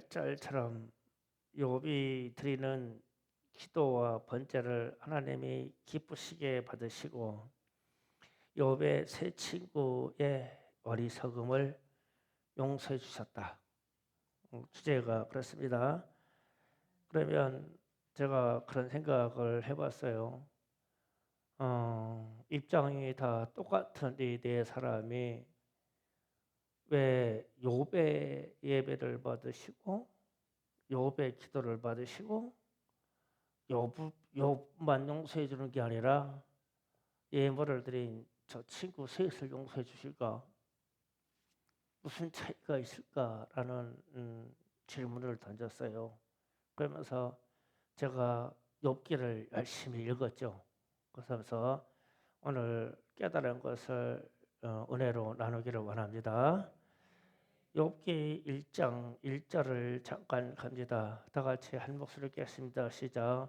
짤짤처럼 욥이 드리는 기도와 번제를 하나님이 기쁘시게 받으시고 욥의 세 친구의 어리석음을 용서해 주셨다. 주제가 그렇습니다. 그러면 제가 그런 생각을 해봤어요. 입장이 다 똑같은 이 네 사람이 왜 욥의 예배를 받으시고 욥의 기도를 받으시고 욥만 용서해 주는 게 아니라 예물을 드린 저 친구 셋을 용서해 주실까? 무슨 차이가 있을까라는 질문을 던졌어요. 그러면서 제가 욥기를 열심히 읽었죠. 그래서 오늘 깨달은 것을 은혜로 나누기를 원합니다. 욥기 1장 1절을 잠깐 갑니다. 다 같이 한 목소리 읽겠습니다. 시작.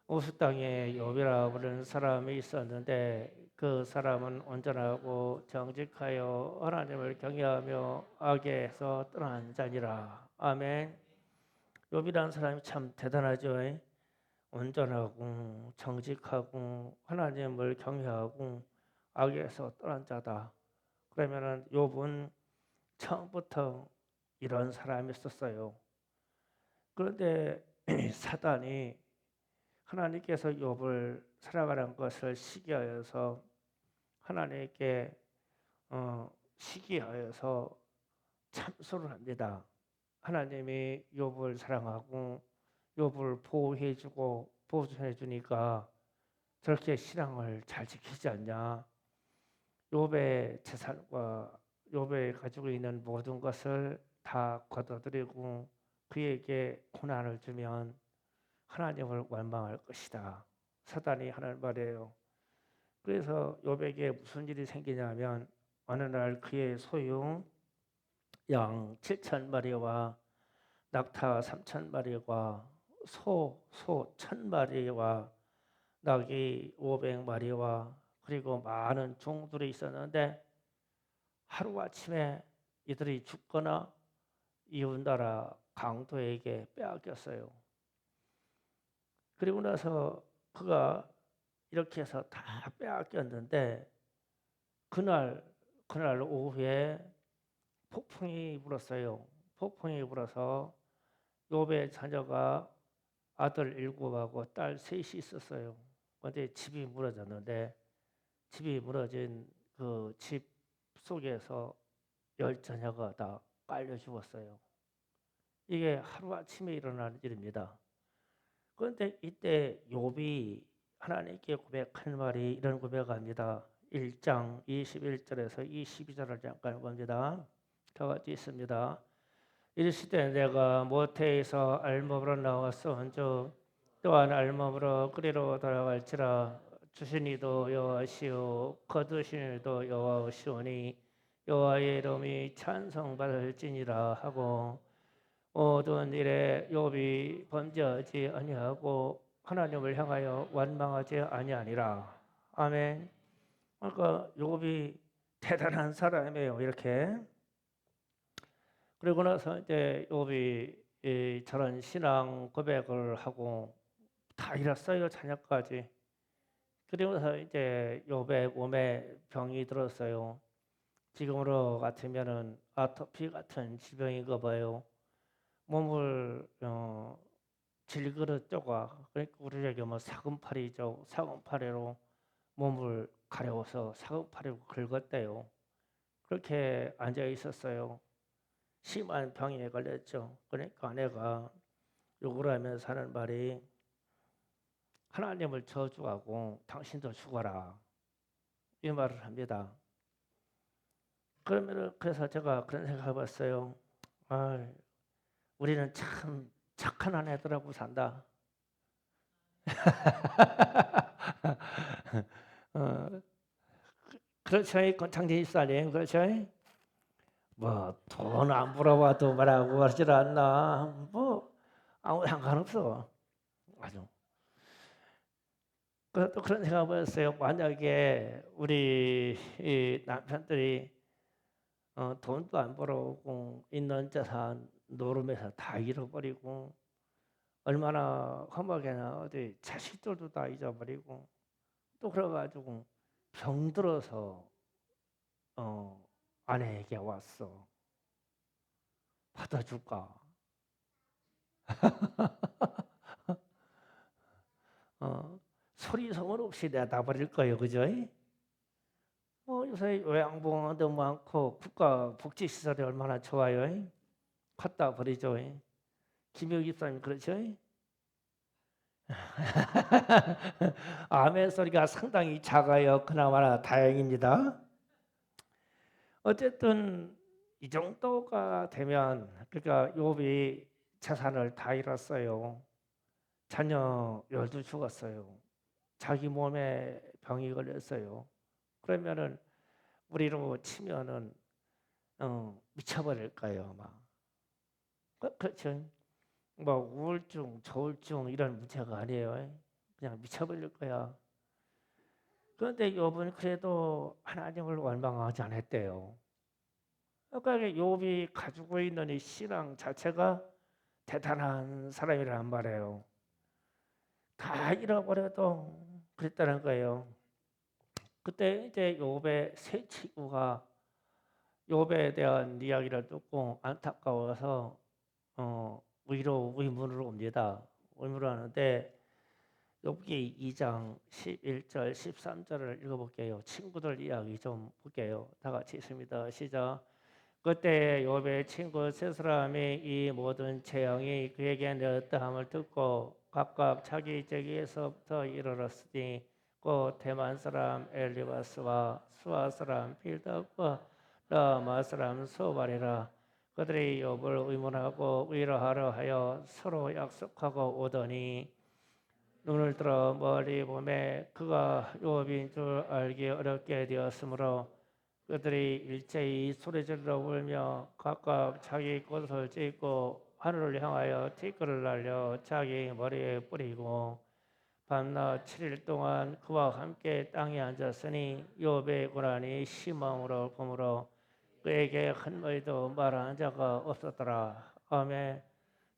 우스 땅에 욥이라 부르는 사람이 있었는데 그 사람은 온전하고 정직하여 하나님을 경외하며 악에서 떠난 자니라. 아멘. 욥이라는 사람이 참 대단하죠. 온전하고 정직하고 하나님을 경외하고 악에서 떠난 자다. 그러면은 욥은 처음부터 이런 사람이 있었어요. 그런데 사단이 하나님께서 욥을 살아가는 것을 시기하여서 하나님께 시기하여서 참소를 합니다. 하나님이 욥을 사랑하고 욥을 보호해주고 보존해주니까 저렇게 신앙을 잘 지키지 않냐. 욥의 재산과 욥이 가지고 있는 모든 것을 다 거둬들이고 그에게 고난을 주면 하나님을 원망할 것이다. 사단이 하는 말이에요. 그래서 욥에게 무슨 일이 생기냐면 어느 날 그의 소유 양 7천 마리와 낙타 3천 마리와 소 1,000마리와 낙이 500마리와 그리고 많은 종들이 있었는데 하루아침에 이들이 죽거나 이웃나라 강도에게 빼앗겼어요. 그리고 나서 그가 이렇게 해서 다 빼앗겼는데 그날 오후에 폭풍이 불었어요. 폭풍이 불어서 욥의 자녀가 아들 7하고 딸 3이 있었어요. 그런데 집이 무너졌는데 집이 무너진 그 집 속에서 10자녀가 다 깔려 죽었어요. 이게 하루아침에 일어나는 일입니다. 그런데 이때 욥이 하나님께 고백한 말이 이런 고백합니다. 1장 21절에서 22절을 잠깐 봅니다. 다 같이 있습니다. 이르시되 내가 모태에서 알몸으로 나왔사온즉 또한 알몸으로 그리로 돌아갈지라. 주신 이도 여호와시오 거두신 이도 여호와시오니 여호와의 이름이 찬송받을지니라 하고 모든 일에 욥이 범죄하지 아니하고 하나님을 향하여 원망하지 아니하니라. 아멘. 그러니까 욥이 대단한 사람이에요. 이렇게. 그리고 나서 이제 욥이 저런 신앙 고백을 하고 다 잃었어요. 자녀까지. 그리고서 이제 욥의 몸에 병이 들었어요. 지금으로 같으면은 아토피 같은 질병인가 봐요. 몸을 질그릇 쪼가, 그러니까 우리에게 뭐 사금팔이죠. 사금팔이로 몸을 가려워서 사금팔이로 긁었대요. 그렇게 앉아 있었어요. 심한 병에 걸렸죠. 그러니까 아내가 욕을 하면서 하는 말이 하나님을 저주하고 당신도 죽어라. 이 말을 합니다. 그래서 제가 그런 생각을 해봤어요. 아, 우리는 참 착한 아내들하고 산다. 그렇죠. 권창진 집사님, 그렇죠. 뭐 돈 안 벌어봐도 말하고 하질 않나. 뭐 아무 상관없어. 아주. 또 그런 생각을 했어요. 만약에 우리 이 남편들이 돈도 안 벌어오고 있는 재산 노름에서 다 잃어버리고 얼마나 험하게나 어디 자식들도 다 잊어버리고 또 그래가지고 병들어서 아내에게 왔어. 받아줄까? 소리 소문 없이 내다 버릴 거예요, 그죠? 요새 요양병원도 많고 국가 복지시설이 얼마나 좋아요. 갖다 버리죠. 김영 집사님 그렇죠? 아멘 소리가 상당히 작아요. 그나마나 다행입니다. 어쨌든 이 정도가 되면 그러니까 욥이 재산을 다 잃었어요. 자녀 12 죽었어요. 자기 몸에 병이 걸렸어요. 그러면은 우리로 치면은 미쳐버릴까요, 막. 그렇죠. 뭐 우울증, 조울증 이런 문제가 아니에요. 그냥 미쳐버릴 거야. 그런데 욥은 그래도 하나님을 원망하지 않았대요. 그러니까 욥이 가지고 있는 이 신앙 자체가 대단한 사람이란 말이에요. 다 잃어버려도 그랬다는 거예요. 그때 이제 욥의 세 친구가 욥에 대한 이야기를 듣고 안타까워서 위로 의문으로 옵니다. 의문을 하는데 욥기 2장 11절 13절을 읽어볼게요. 친구들 이야기 좀 볼게요. 다 같이 있습니다. 시작. 그때 욥의 친구 세 사람이 이 모든 재앙이 그에게 내렸다함을 듣고 각각 자기 저기에서부터 이르렀으니 곧 대만 사람 엘리바스와 수아 사람 빌답과 라마 사람 소발이라. 그들이 욥을 의문하고 위로하려 하여 서로 약속하고 오더니 눈을 들어 멀리 보매 그가 욥인 줄 알기 어렵게 되었으므로 그들이 일제히 소리질러 울며 각각 자기 꽃을 찢고 하늘을 향하여 티끌을 날려 자기 머리에 뿌리고 밤낮 7일 동안 그와 함께 땅에 앉았으니 욥의 고난이 심함으로 그므로 그에게 한 마디도 말하는 자가 없었더라. 아멘.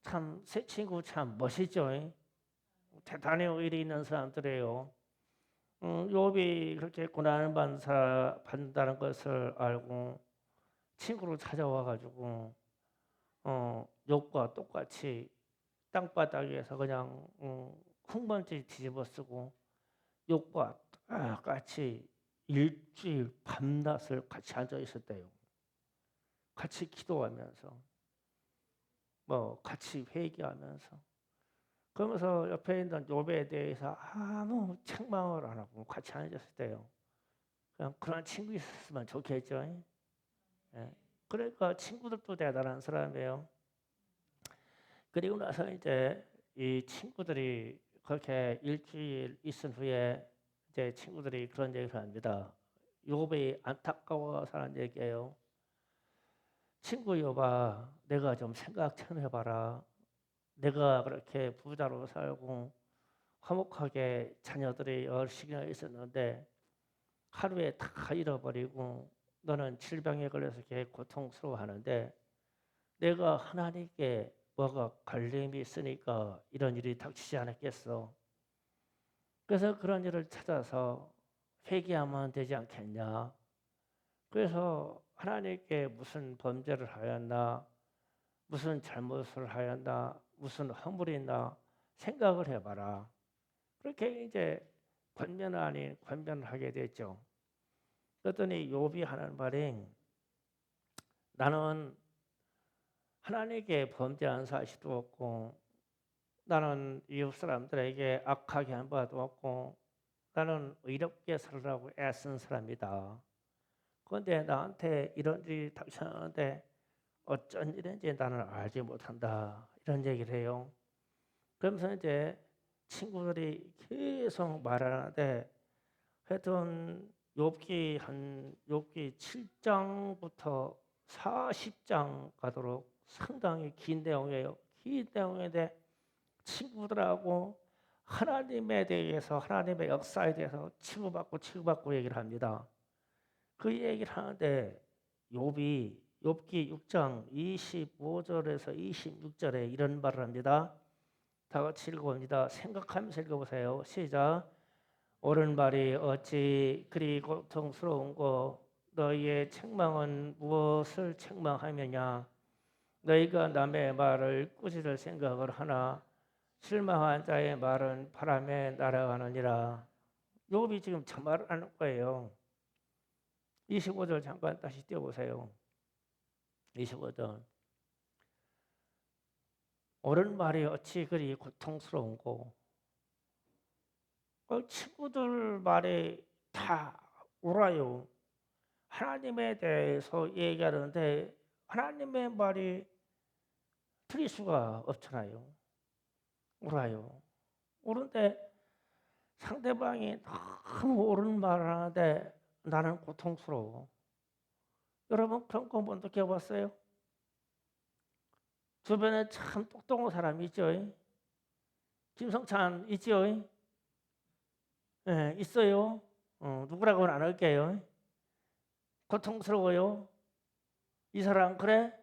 참 새 친구 참 멋있죠. 대단히 의리 있는 사람들이에요. 욥이 그렇게 고난을 받는다는 것을 알고 친구를 찾아와 가지고 욥과 똑같이 땅바닥에서 그냥 흙먼지 뒤집어 쓰고 욥과 똑같이 일주일 밤낮을 같이 앉아 있었대요. 같이 기도하면서 뭐 같이 회개하면서 그러면서 옆에 있는 욥에 대해서 아무 책망을 안 하고 같이 앉았을 때요. 그냥 그런 친구 있었으면 좋겠죠. 예. 그러니까 친구들도 대단한 사람이에요. 그리고 나서 이제 이 친구들이 그렇게 일주일 있은 후에 이제 친구들이 그런 얘기를 합니다. 욥이 안타까워서 하는 얘기예요. 친구 욥아, 내가 좀 생각 좀 해봐라. 내가 그렇게 부자로 살고 화목하게 자녀들이 열심히 있었는데 하루에 다 잃어버리고 너는 질병에 걸려서 이렇게 고통스러워하는데 내가 하나님께 뭐가 걸림이 있으니까 이런 일이 닥치지 않았겠어. 그래서 그런 일을 찾아서 회개하면 되지 않겠냐. 그래서 하나님께 무슨 범죄를 하였나, 무슨 잘못을 하였나, 무슨 허물이 있나 생각을 해봐라. 그렇게 이제 권면 아닌 권면을 하게 됐죠. 그랬더니 욥이 하는 말이 나는 하나님께 범죄한 사실도 없고 나는 이웃 사람들에게 악하게 한 바도 없고 나는 의롭게 살으라고 애쓴 사람이다. 그런데 나한테 이런 일이 닥쳤는데 어쩐 일인지 나는 알지 못한다. 이런 얘기를 해요. 그러면서 이제 친구들이 계속 말하는데 하여튼 욥기 7장부터 40장 가도록 상당히 긴 내용이에요. 긴 내용인데 친구들하고 하나님에 대해서 하나님의 역사에 대해서 치고받고 얘기를 합니다. 그 얘기를 하는데 욥이 욥기 6장 25절에서 26절에 이런 말을 합니다. 다 같이 읽어봅니다. 생각하면서 읽어보세요. 시작. 옳은 말이 어찌 그리 고통스러운고 너희의 책망은 무엇을 책망하느냐. 너희가 남의 말을 꾸짖을 생각을 하나 실망한 자의 말은 바람에 날아가느니라. 욥이 지금 저 말을 하는 거예요. 25절 잠깐 다시 띄워보세요. 25절. 옳은 말이 어찌 그리 고통스러운고. 친구들 말이 다 옳아요. 하나님에 대해서 얘기하는데 하나님의 말이 틀릴 수가 없잖아요. 옳아요. 옳은데 상대방이 너무 옳은 말을 하는데 나는 고통스러워. 여러분 그런 거 본 적 해봤어요? 주변에 참 똑똑한 사람 있죠? 김성찬 있죠? 네, 있어요. 누구라고는 안 할게요. 고통스러워요. 이 사람 그래?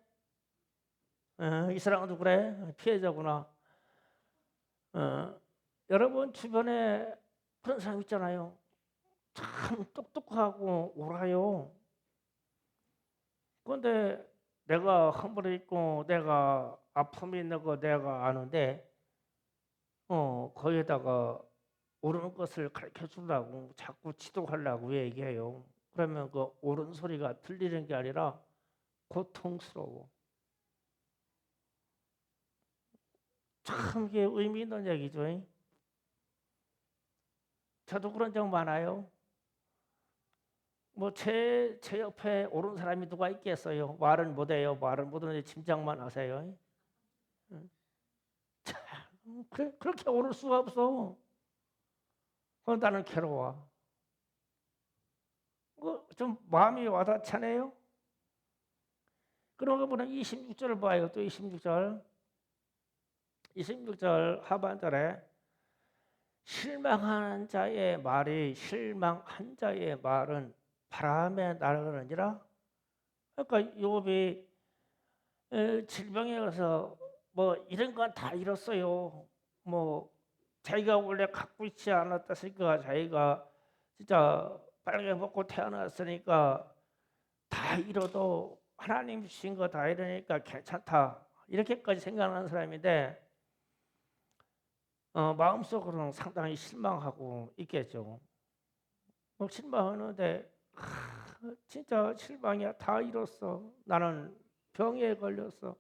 이 사람도 그래? 피해자구나. 여러분 주변에 그런 사람 있잖아요. 참 똑똑하고 옳아요. 그런데 내가 허물이 있고 내가 아픔이 있는 거 내가 아는데 거기에다가 옳은 것을 가르쳐 주려고 자꾸 지도하려고 얘기해요. 그러면 그 옳은 소리가 들리는 게 아니라 고통스러워. 참 이게 의미 있는 얘기죠. 저도 그런 적 많아요. 뭐 제 옆에 옳은 사람이 누가 있겠어요? 말은 못해요. 말은 못하는데 짐작만 하세요. 그래, 그렇게 옳을 수가 없어. 나는 괴로워. 좀 마음이 와닿잖아요. 그런 거 보면 26절을 봐요. 또 26절. 26절 하반절에 실망한 자의 말은 바람에 날아가느니라. 그러니까 욥이 질병에 가서 뭐 이런 건 다 잃었어요. 뭐 자기가 원래 갖고 있지 않았다니까 자기가 진짜 빨개 먹고 태어났으니까 다 잃어도 하나님 주신 거 다 잃으니까 괜찮다. 이렇게까지 생각하는 사람인데 마음속으로는 상당히 실망하고 있겠죠. 실망하는데 진짜 실망이야. 다 잃었어. 나는 병에 걸렸어.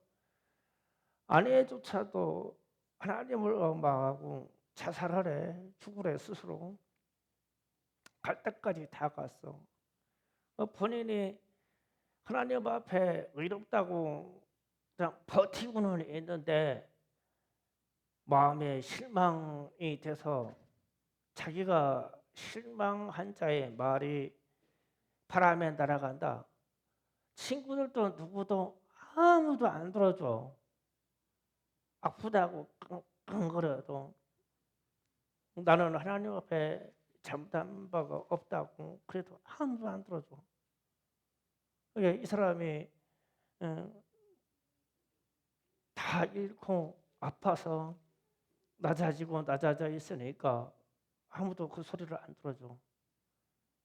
아내조차도 하나님을 원망하고 자살하래. 죽으래 스스로. 갈 때까지 다 갔어. 본인이 하나님 앞에 의롭다고 그냥 버티고는 있는데 마음에 실망이 돼서 자기가 실망한 자의 말이 바람에 날아간다. 친구들도 누구도 아무도 안 들어줘. 아프다고 끙끙거려도 나는 하나님 앞에 잘못한 바가 없다고 그래도 아무도 안 들어줘. 이 사람이 다 잃고 아파서 낮아져 있으니까 아무도 그 소리를 안 들어줘.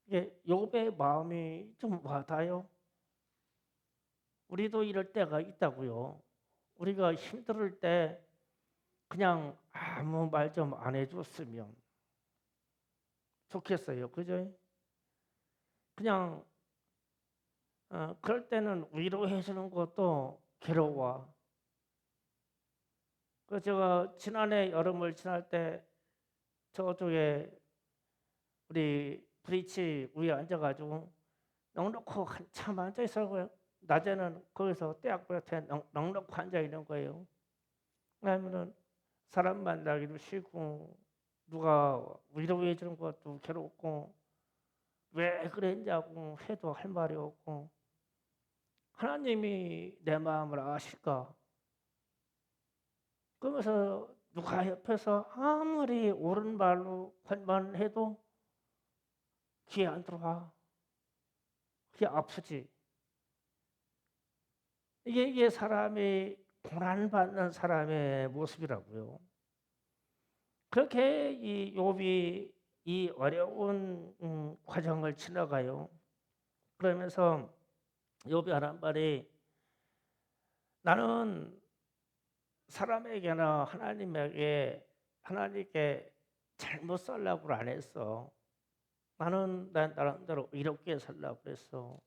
이게 욥의 마음이 좀 와닿아요. 우리도 이럴 때가 있다고요. 우리가 힘들 때 그냥 아무 말 좀 안 해줬으면 좋겠어요. 그죠? 그냥 그럴 때는 위로해 주는 것도 괴로워. 그 제가 지난해 여름을 지날 때 저쪽에 우리 브릿지 위에 앉아가지고 넉넉히 한참 앉아 있어요. 낮에는 거기서 떼약볕 앞에 넉넉히 앉아 있는 거예요. 왜냐하면 사람 만나기도 싫고 누가 위로해 주는 것도 괴롭고 왜 그랬냐고 해도 할 말이 없고 하나님이 내 마음을 아실까? 그러면서 누가 옆에서 아무리 옳은 말로 권면해도 귀에 안 들어와. 귀에 아프지. 이게 사람이 고난받는 사람의 모습이라고요. 그렇게 이 욥이 이 어려운 과정을 지나가요. 그러면서 욥이 하는 말이, 나는 사람에게나 하나님께 잘못 살라고 안 했어. 나는 내 나름대로 이롭게 살라고 그랬어.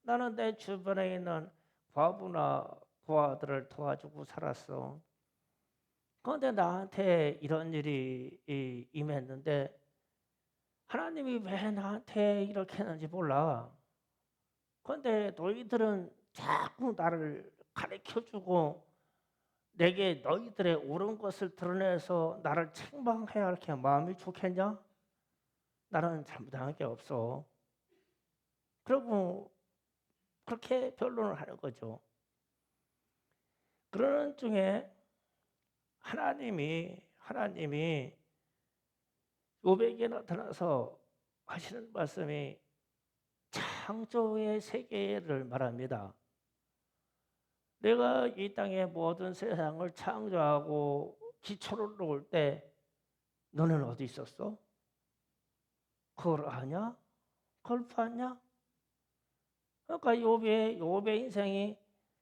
나는 내 주변에 있는 과부나 고아들을 도와주고 살았어. 그런데 나한테 이런 일이 임했는데 하나님이 왜 나한테 이렇게 했는지 몰라. 그런데 너희들은 자꾸 나를 가르쳐주고 내게 너희들의 옳은 것을 드러내서 나를 책망해야 이렇게 마음이 좋겠냐? 나는 잘못한 게 없어. 그리고 그렇게 변론을 하는 거죠. 그러는 중에 하나님이 욥에게 나타나서 하시는 말씀이 창조의 세계를 말합니다. 내가 이 땅의 모든 세상을 창조하고 기초를 놓을 때 너는 어디 있었어? 그걸 아냐? 그걸 봤냐? 그러니까 욥의 인생이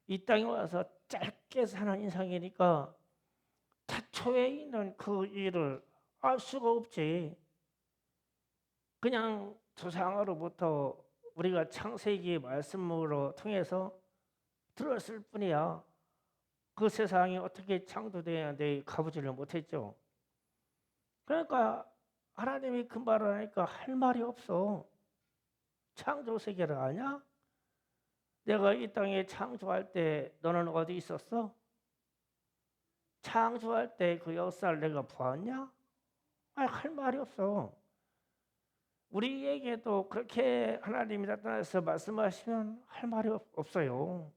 이 땅에 와서 짧게 사는 인생이니까 태초에 있는 그 일을 알 수가 없지. 그냥 조상으로부터 우리가 창세기 말씀으로 통해서 들었을 뿐이야. 그 세상이 어떻게 창조되었는데 가보지를 못했죠. 그러니까 하나님이 그 말을 하니까 할 말이 없어. 창조 세계를 아냐? 내가 이 땅에 창조할 때 너는 어디 있었어? 창조할 때 그 역사를 내가 보았냐? 할 말이 없어. 우리에게도 그렇게 하나님이 나타나서 말씀하시면 할 말이 없어요.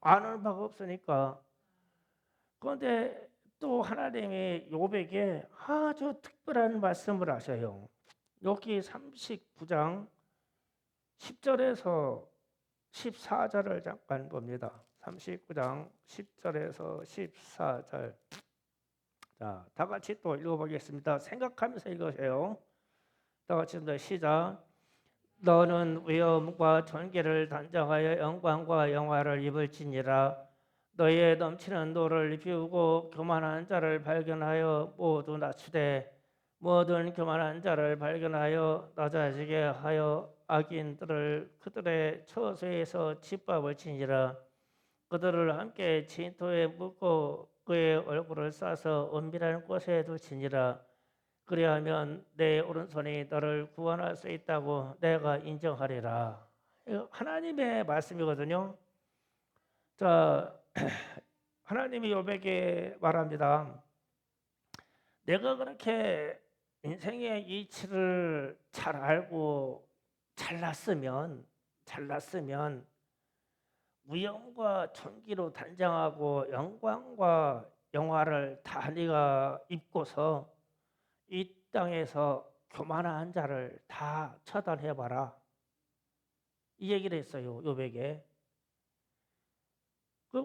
아는 바가 없으니까. 그런데 또 하나님이 욥에게 아주 특별한 말씀을 하셔요. 욥기 39장 10절에서 14절을 잠깐 봅니다. 39장 10절에서 14절. 자, 다 같이 또 읽어보겠습니다. 생각하면서 읽으세요. 다 같이 시작. 너는 위엄과 존귀를 단정하여 영광과 영화를 입을지니라. 너의 넘치는 노를 비우고 교만한 자를 발견하여 모두 낮추되 모든 교만한 자를 발견하여 낮아지게 하여 악인들을 그들의 처소에서 짓밟을 지니라. 그들을 함께 진토에 묻고 그의 얼굴을 싸서 은밀한 곳에 두지니라. 그리하면 내 오른손이 너를 구원할 수 있다고 내가 인정하리라. 이거 하나님의 말씀이거든요. 자, 하나님이 욥에게 말합니다. 내가 그렇게 인생의 이치를 잘 알고 잘났으면 위엄과 존귀로 단장하고 영광과 영화를 다 네가 입고서 이 땅에서 교만한 자를 다 처단해봐라. 이 얘기를 했어요, 욥에게.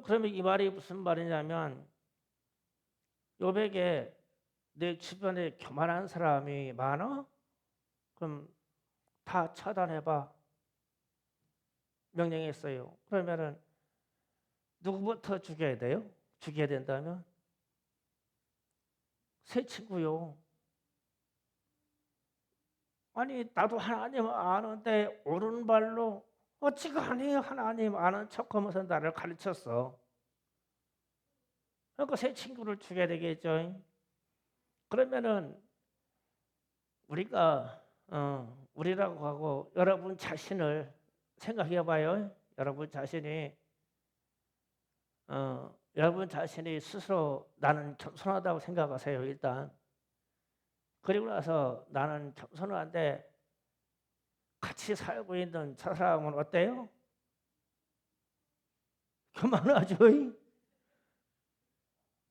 그러면 이 말이 무슨 말이냐면 욥에게 내 주변에 교만한 사람이 많아? 그럼 다 처단해봐. 명령했어요. 그러면은 누구부터 죽여야 돼요? 죽여야 된다면 새 친구요. 아니 나도 하나님 아는데 오른발로 어찌가니 하나님 아는 척하면서 나를 가르쳤어. 그러니까 새 친구를 죽여야 되겠죠. 그러면은 우리라고 하고 여러분 자신을 생각해봐요. 여러분 자신이 스스로 나는 겸손하다고 생각하세요. 일단 그리고 나서 나는 겸손한데 같이 살고 있는 저 사람은 어때요? 교만하죠.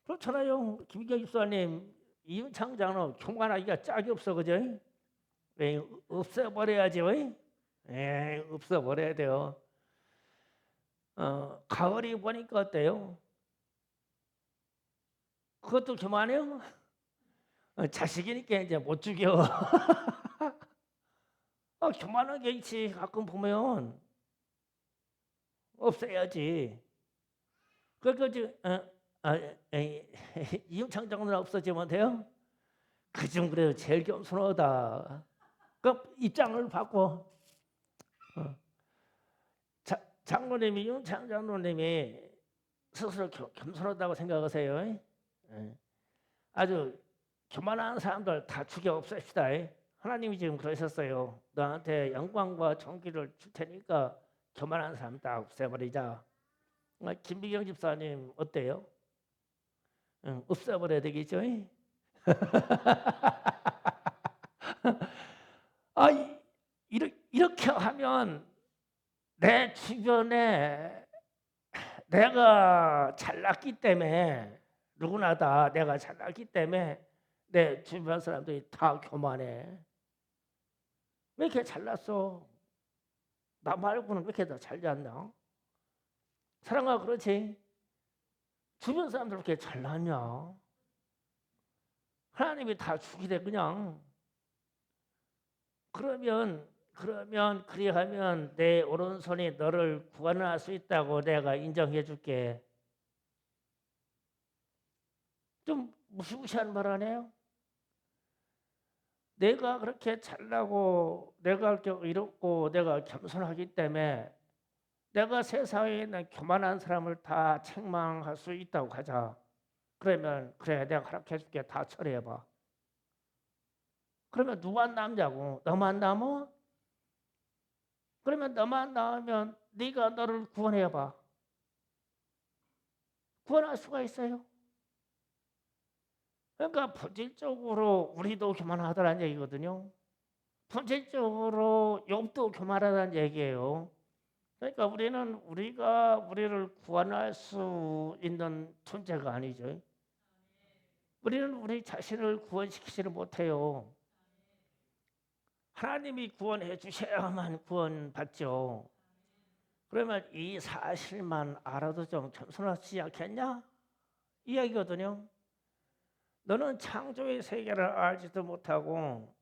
그렇잖아요. 김기현 집사님, 이윤창 장로 교만하기가 짝이 없어, 그죠? 왜 없애버려야죠? 없애버려야 돼요. 가을이 보니까 어때요? 그것도 교만해요? 자식이니까 이제 못 죽여. 교만한 게 있지. 가끔 보면 없애야지. 그러니까 이윤창 정도는 없어지면 돼요? 그중 그래도 제일 겸손하다. 그 입장을 바꿔. 어. 장로님이 윤창 장로님이 스스로 겸손하다고 생각하세요? 예. 아주 교만한 사람들 다 죽여 없앱시다. 하나님이 지금 그러셨어요. 너한테 영광과 존귀를 줄 테니까 교만한 사람 다 없애버리자. 김미경 집사님 어때요? 없애버려야 되겠죠? 아, 이렇게 하면 내 주변에 내가 잘났기 때문에 누구나 다 내가 잘났기 때문에 내 주변 사람들이 다 교만해. 왜 이렇게 잘났어? 나 말고는 왜 이렇게 더 잘났나? 사랑아 그렇지? 주변 사람들 왜 이렇게 잘났냐? 하나님이 다 주기대 그냥. 그러면 그리하면 내 오른손이 너를 구원할 수 있다고 내가 인정해 줄게. 좀 무시무시한 말 아니에요? 내가 그렇게 잘나고 내가 그렇게 의롭고 내가 겸손하기 때문에 내가 세상에 있는 교만한 사람을 다 책망할 수 있다고 하자. 그러면 그래 내가 허락해 줄게. 다 처리해봐. 그러면 누가 남자고? 너만 남어? 그러면 너만 나오면 네가 너를 구원해봐. 구원할 수가 있어요? 그러니까 본질적으로 우리도 교만하다는 얘기거든요. 본질적으로 욥도 교만하다는 얘기예요. 그러니까 우리가 우리를 구원할 수 있는 존재가 아니죠. 우리는 우리 자신을 구원시키지를 못해요. 하나님이 구원해 주셔야만 구원받죠. 그러면 이 사실만 알아도 좀 겸손하지 않겠냐? 이야기거든요. 너는 창조의 세계를 알지도 못하고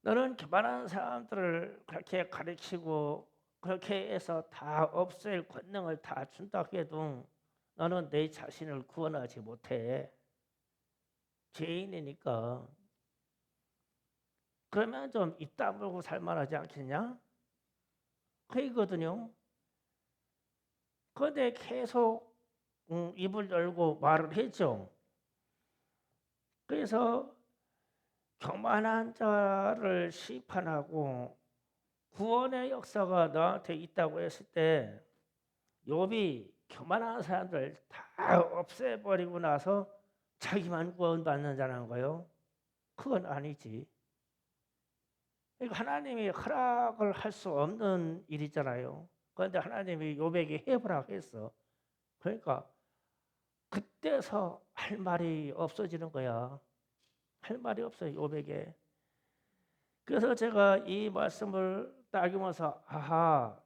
너는 교만한 사람들을 그렇게 가르치고 그렇게 해서 다 없앨 권능을 다 준다고 해도 너는 내 자신을 구원하지 못해. 죄인이니까. 그러면 좀 입 다물고 살만하지 않겠냐? 그이거든요. 그런데 계속 입을 열고 말을 했죠. 그래서 교만한 자를 심판하고 구원의 역사가 너한테 있다고 했을 때 욥이 교만한 사람들 다 없애버리고 나서 자기만 구원받는 자라는 거예요. 그건 아니지. 그러니까 하나님이 허락을 할 수 없는 일이잖아요. 그런데 하나님이 욥에게 해보라고 했어. 그러니까 그때서 할 말이 없어지는 거야. 할 말이 없어요, 욥에게. 그래서 제가 이 말씀을 따기면서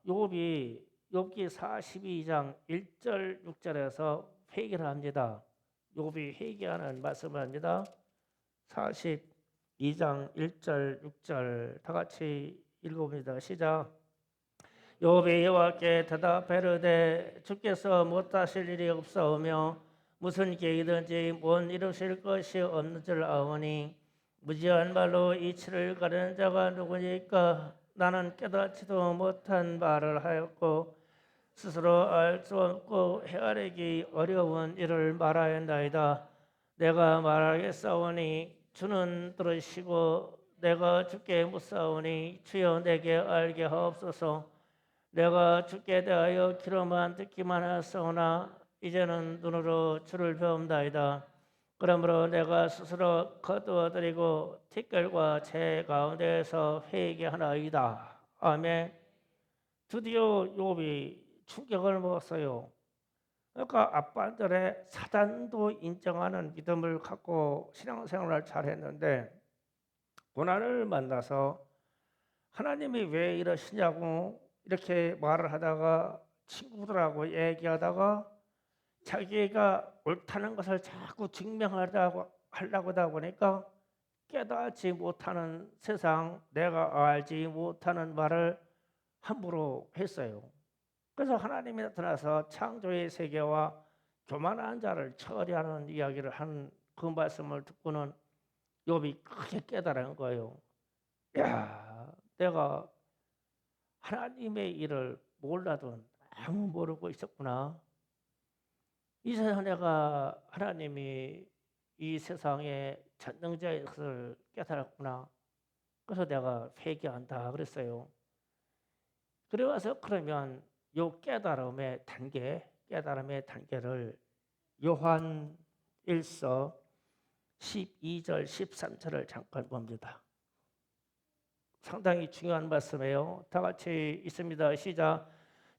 욥이 욥기 42장 1절 6절에서 회개를 합니다. 욥이 회개하는 말씀을 합니다. 42장 1절 6절 다 같이 읽어봅니다. 시작. 욥이 여호와께 대답하되 주께서 못하실 일이 없사오며 무슨 계획이든지 못 이루실 것이 없는 줄 아오니 무지한 말로 이치를 가르는 자가 누구니까? 나는 깨닫지도 못한 말을 하였고 스스로 알 수 없고 헤아리기 어려운 일을 말하였나이다. 내가 말하겠사오니 주는 들으시고 내가 주께 묻사오니 주여 내게 알게 하옵소서. 내가 주께 대하여 귀로만 듣기만 하였사오나 이제는 눈으로 주를 배움나이다. 그러므로 내가 스스로 거두어드리고 티끌과 제 가운데에서 회개하나이다. 아멘. 드디어 욥이 충격을 먹었어요. 그러니까 아빠들의 사단도 인정하는 믿음을 갖고 신앙생활을 잘했는데 고난을 만나서 하나님이 왜 이러시냐고 이렇게 말을 하다가 친구들하고 얘기하다가 자기가 옳다는 것을 자꾸 증명하려고 하다 보니까 깨닫지 못하는 세상, 내가 알지 못하는 말을 함부로 했어요. 그래서 하나님이 나타나서 창조의 세계와 교만한 자를 처리하는 이야기를 한 그 말씀을 듣고는 욥이 크게 깨달은 거예요. 야, 내가 하나님의 일을 몰라도 너무 모르고 있었구나. 이 세상 내가 하나님이 이 세상의 전능자의 것을 깨달았구나. 그래서 내가 회개한다 그랬어요. 그래서 그러면 요 깨달음의 단계를 요한 1서 12절 13절을 잠깐 봅니다. 상당히 중요한 말씀이에요. 다 같이 있습니다. 시작.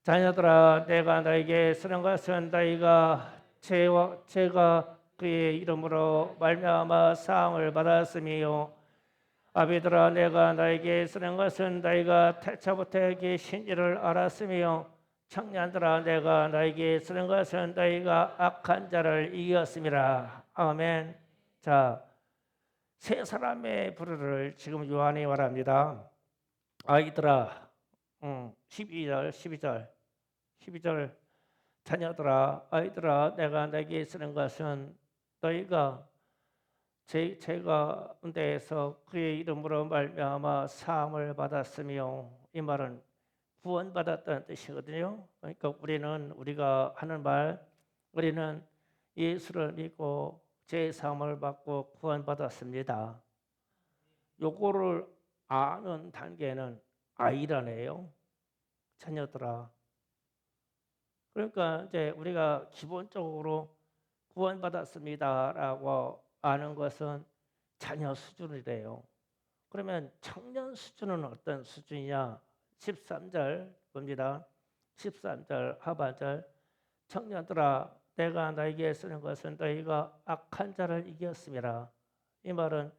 자녀들아, 내가 너에게 쓰는 것은 너희가 제가 그의 이름으로 말미암아 사함을 받았음이요. 아비들아, 내가 너에게 쓰는 것은 너희가 태초부터 계신 이를 알았으며, 청년들아, 내가 너에게 쓰는 것은 너희가 악한 자를 이겼음이라. 아멘. 자, 세 사람의 부르를 지금 요한이 말합니다. 아이들아, 12절 자녀들아, 아이들아, 내가 너에게 쓰는 것은 너희가 제 가운데에서 그의 이름으로 말미암아 사함을 받았으며, 이 말은 구원받았다는 뜻이거든요. 그러니까 우리가 하는 말, 우리는 예수를 믿고 제 사함을 받고 구원받았습니다. 요거를 아는 단계는 아이라네요. 자녀들아. 그러니까 이제 우리가 기본적으로 구원받았습니다라고 아는 것은 자녀 수준이래요. 그러면 청년 수준은 어떤 수준이냐? 13절 봅니다. 13절 하반절. 청년들아, 내가 너에게 쓰는 것은 너희가 악한 자를 이겼음이라. 이 말은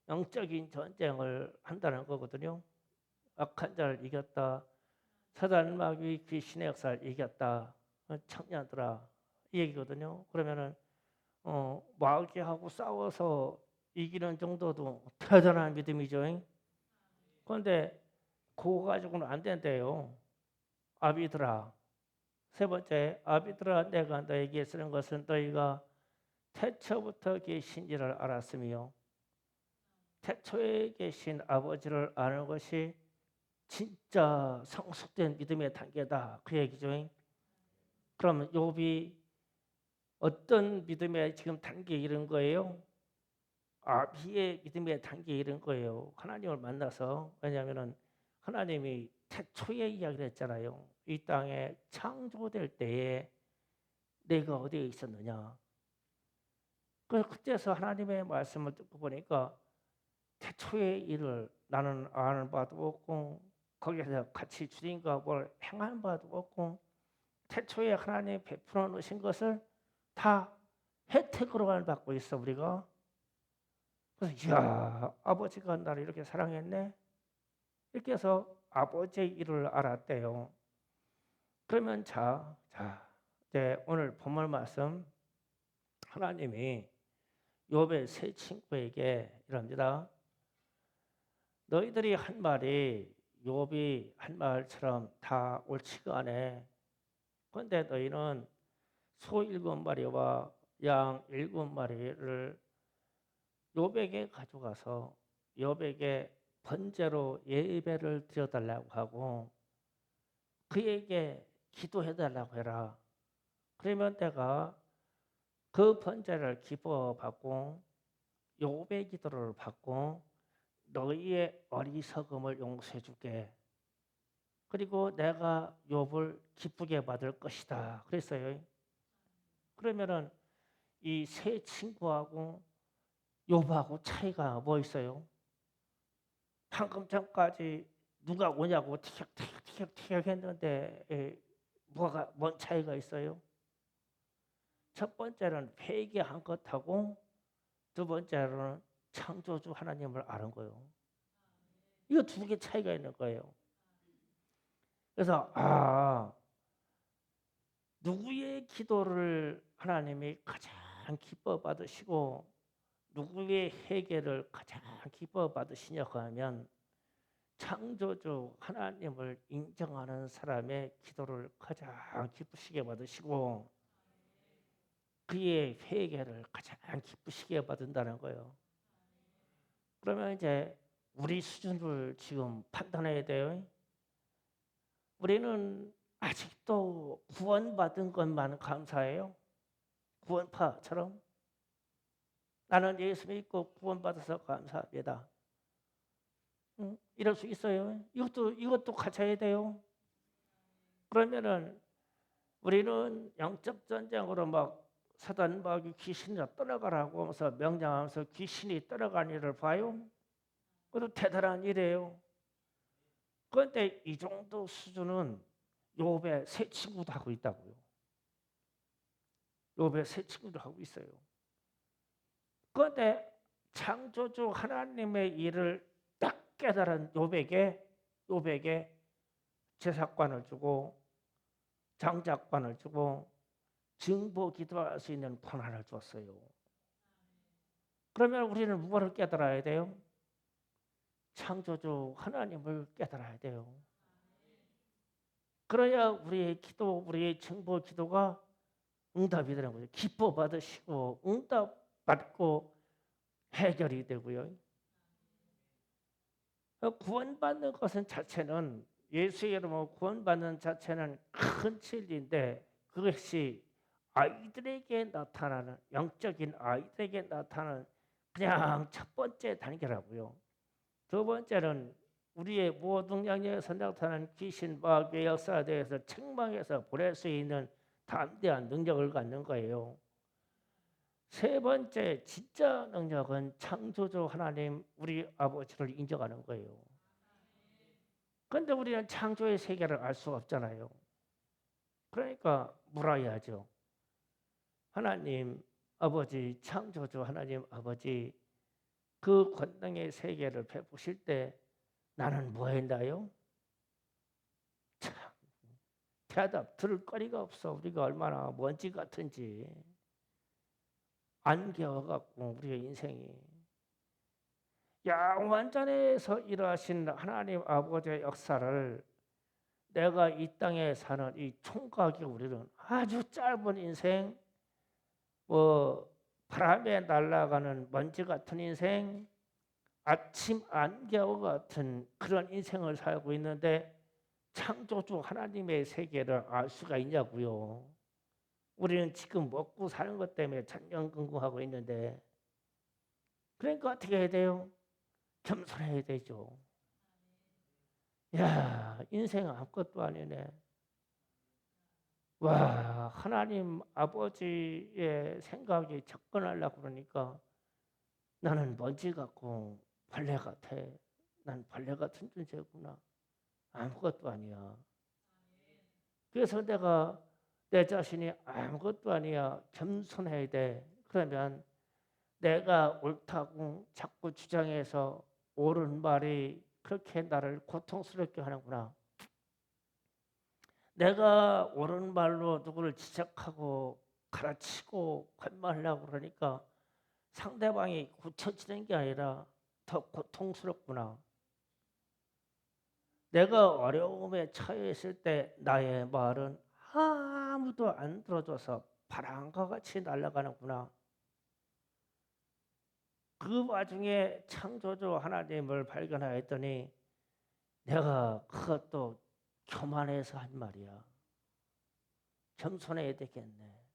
영적인 전쟁을 한다는 거거든요. 악한 자를 이겼다. 사단 마귀 귀신의 역사를 이겼다. 청년들아, 이 얘기거든요. 그러면은 마귀하고 싸워서 이기는 정도도 대단한 믿음이죠. 그런데 그거 가지고는 안 된대요. 아비들아. 세 번째, 아비들아, 내가 너에게 쓰는 것은 너희가 태초부터 계신 이를 알았으며, 태초에 계신 아버지를 아는 것이 진짜 성숙된 믿음의 단계다. 그 얘기죠. 그럼 욥이 어떤 믿음의 지금 단계에 이른 거예요? 아비의 믿음의 단계에 이른 거예요. 하나님을 만나서. 왜냐하면 하나님이 태초에 이야기를 했잖아요. 이 땅에 창조될 때에 내가 어디에 있었느냐. 그래서 그때서 하나님의 말씀을 듣고 보니까 태초의 일을 나는 아는 바도 없고, 거기서 같이 주님과 뭘 행한 바도 없고, 태초에 하나님 베풀어 놓으신 것을 다 혜택으로만 받고 있어 우리가. 그래서 이야, 아버지가 나를 이렇게 사랑했네. 이렇게 해서 아버지의 일을 알았대요. 그러면 이제 오늘 본문 말씀, 하나님이 욥의 세 친구에게 이럽니다. 너희들이 한 말이 욥이 한 말처럼 다 옳지가 않아. 그런데 너희는 소 7마리와 양 7마리를 욥에게 가져가서 욥에게 번제로 예배를 드려달라고 하고 그에게 기도해달라고 해라. 그러면 내가 그 번제를 기뻐받고 욥의 기도를 받고 너희의 어리석음을 용서해 줄게. 그리고 내가 욥을 기쁘게 받을 것이다. 그랬어요. 그러면은 이 세 친구하고 욥하고 차이가 뭐 있어요? 방금 전까지 누가 오냐고 티격태격 했는데 뭐가 뭔 차이가 있어요? 첫 번째는 회개한 것하고 두 번째로는 창조주 하나님을 아는 거예요. 이거 두 개 차이가 있는 거예요. 그래서 누구의 기도를 하나님이 가장 기뻐 받으시고 누구의 회개를 가장 기뻐 받으시냐고 하면 창조주 하나님을 인정하는 사람의 기도를 가장 기쁘시게 받으시고 그의 회개를 가장 기쁘시게 받는다는 거예요. 그러면 이제 우리 수준을 지금 판단해야 돼요. 우리는 아직도 구원받은 것만 감사해요. 구원파처럼 나는 예수 믿고 구원받아서 감사합니다. 이럴 수 있어요. 이것도 갖춰야 돼요. 그러면은 우리는 영적 전쟁으로 막 사단 마귀 귀신이 떠나가라고 하면서 명령하면서 귀신이 떠나가는 일을 봐요. 그것도 대단한 일이에요. 그런데 이 정도 수준은 욥의 새 친구도 하고 있다고요. 욥의 새 친구도 하고 있어요. 그런데 창조주 하나님의 일을 딱 깨달은 욥에게 제사관을 주고 장작관을 주고 증보 기도할 수 있는 권한을 줬어요. 그러면 우리는 무엇을 깨달아야 돼요? 창조주 하나님을 깨달아야 돼요. 그래야 우리의 기도, 우리의 증보 기도가 응답이 되는 거죠. 기뻐 받으시고 응답 받고 해결이 되고요. 구원받는 것은 자체는 예수의 이름으로 구원받는 자체는 큰 진리인데 그것이 아이들에게 나타나는 영적인 아이들에게 나타나는 그냥 첫 번째 단계라고요. 두 번째는 우리의 모든 영역에서 나타나는 귀신 마귀의 역사에 대해서 책망해서 보낼 수 있는 담대한 능력을 갖는 거예요. 세 번째 진짜 능력은 창조주 하나님 우리 아버지를 인정하는 거예요. 그런데 우리는 창조의 세계를 알 수 없잖아요. 그러니까 물어야죠. 하나님 아버지, 창조주 하나님 아버지, 그 권능의 세계를 베푸실 때 나는 뭐 했나요? 참 대답 들을 거리가 없어. 우리가 얼마나 먼지 같은지 안개와갖고 우리의 인생이 양완전에서 일하신 하나님 아버지의 역사를 내가 이 땅에 사는 이 총각이 우리는 아주 짧은 인생, 뭐 바람에 날아가는 먼지 같은 인생, 아침 안개와 같은 그런 인생을 살고 있는데 창조주 하나님의 세계를 알 수가 있냐고요. 우리는 지금 먹고 사는 것 때문에 전전긍긍하고 있는데 그러니까 어떻게 해야 돼요? 겸손해야 되죠. 야, 인생 아무것도 아니네. 와, 하나님 아버지의 생각에 접근하려고 그러니까 나는 먼지 같고 벌레 같아. 난 벌레 같은 존재구나. 아무것도 아니야. 그래서 내가 내 자신이 아무것도 아니야. 겸손해야 돼. 그러면 내가 옳다고 자꾸 주장해서 옳은 말이 그렇게 나를 고통스럽게 하는구나. 내가 옳은 말로 누구를 지적하고 가르치고 권면하려고 그러니까 상대방이 고쳐지는 게 아니라 더 고통스럽구나. 내가 어려움에 처해 있을 때 나의 말은 아무도 안 들어줘서 바람과 같이 날아가는구나. 그 와중에 창조주 하나님을 발견하였더니 내가 그것도 교만해서 한 말이야. 겸손해야 되겠네.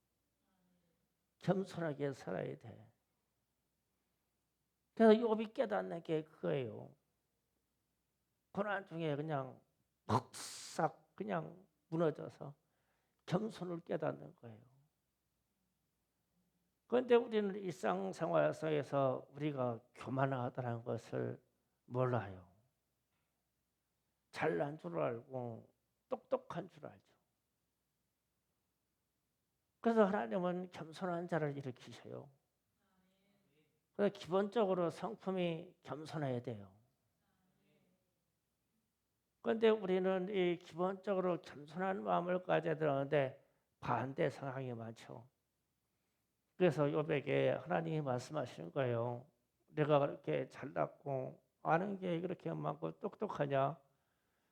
겸손하게 살아야 돼. 그래서 욥이 깨닫는 게 그거예요. 고난 중에 그냥 퍽싹 그냥 무너져서 겸손을 깨닫는 거예요. 그런데 우리는 일상생활 속에서 우리가 교만하다는 것을 몰라요. 잘난 줄 알고 똑똑한 줄 알죠. 그래서 하나님은 겸손한 자를 일으키셔요. 그래서 기본적으로 성품이 겸손해야 돼요. 그런데 우리는 이 기본적으로 겸손한 마음을 가져야 되는데 반대 상황이 많죠. 그래서 욥에게 하나님이 말씀하시는 거예요. 내가 그렇게 잘났고 아는 게 그렇게 많고 똑똑하냐?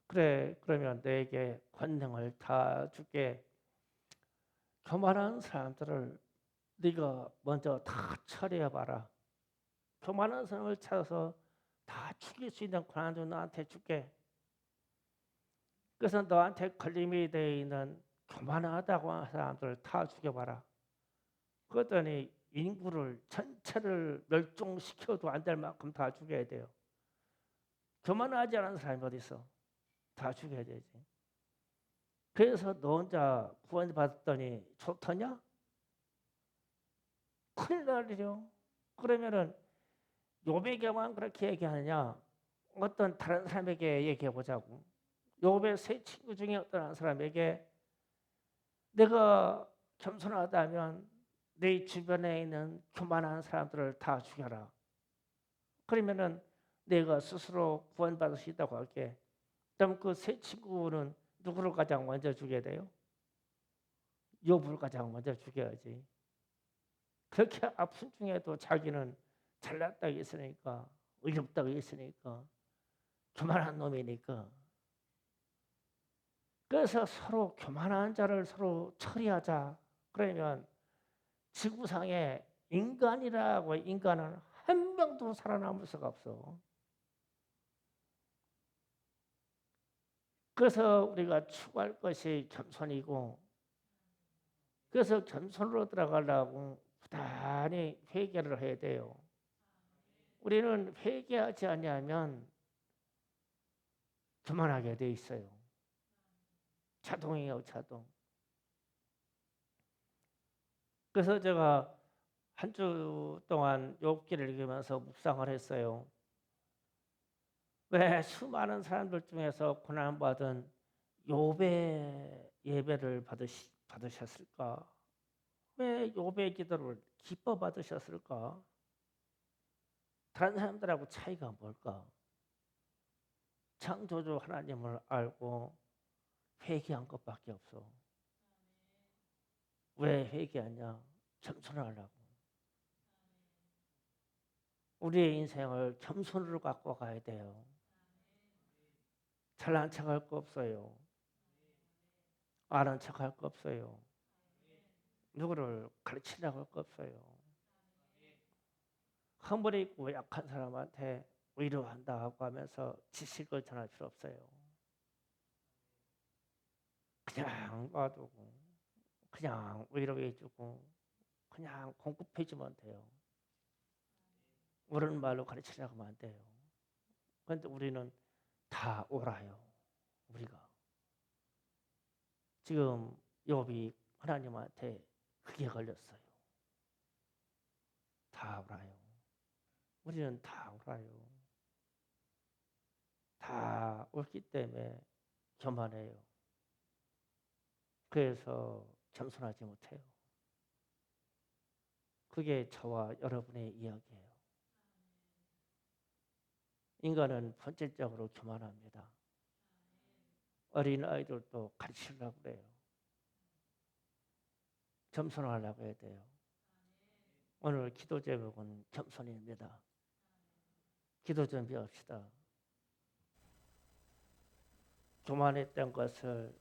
그래, 그러면 너에게 권능을 다 줄게. 교만한 사람들을 네가 먼저 다 처리해봐라. 교만한 사람을 찾아서 다 죽일 수 있는 권한도 너한테 줄게. 그래서 너한테 걸림이 되어 있는 교만하다고 하는 사람들을 다 죽여봐라. 그랬더니 인구를 전체를 멸종시켜도 안 될 만큼 다 죽여야 돼요. 교만하지 않은 사람이 어디 있어? 다 죽여야 되지. 그래서 너 혼자 구원받았더니 좋더냐? 큰일 날 일이요. 그러면은 욥에게만 그렇게 얘기하느냐? 어떤 다른 사람에게 얘기해 보자고. 욥의 세 친구 중에 어떤 한 사람에게 내가 겸손하다면 내 주변에 있는 교만한 사람들을 다 죽여라. 그러면은 내가 스스로 구원받을 수 있다고 할게. 그럼 그 세 친구는 누구를 가장 먼저 죽여야 돼요? 욥을 가장 먼저 죽여야지. 그렇게 아픈 중에도 자기는 잘났다고 했으니까, 의롭다고 했으니까, 교만한 놈이니까. 그래서 서로 교만한 자를 서로 처리하자. 그러면 지구상에 인간이라고 인간은 한 명도 살아남을 수가 없어. 그래서 우리가 추구할 것이 겸손이고, 그래서 겸손으로 들어가려고 부단히 회개를 해야 돼요. 우리는 회개하지 않으면 교만하게 돼 있어요. 자동이에요, 자동. 그래서 제가 한 주 동안 욥기를 읽으면서 묵상을 했어요. 왜 수많은 사람들 중에서 고난받은 욥의 예배를 받으셨을까? 왜 욥의 기도를 기뻐 받으셨을까? 다른 사람들하고 차이가 뭘까? 창조주 하나님을 알고 회개한 것밖에 없어. 왜 회개하냐? 겸손하려고. 우리의 인생을 겸손으로 갖고 가야 돼요. 잘난 척할 거 없어요. 아는 척할 거 없어요. 누구를 가르치려고 할 거 없어요. 허물이 있고 약한 사람한테 위로한다 하고 하면서 지식을 전할 필요 없어요. 그냥 놔두고 그냥 위로해주고 그냥 공급해주면 돼요. 옳은 말로 가르치려고 하면 안 돼요. 그런데 우리는 다 옳아요. 우리가 지금 욥이 하나님한테 그게 걸렸어요. 다 옳아요. 우리는 다 옳아요. 다 옳기 때문에 교만해요. 그래서 겸손하지 못해요. 그게 저와 여러분의 이야기예요. 인간은 본질적으로 교만합니다. 어린 아이들도 가르치려고 그래요. 겸손하려고 해야 돼요. 오늘 기도 제목은 겸손입니다. 기도 준비합시다. 교만했던 것을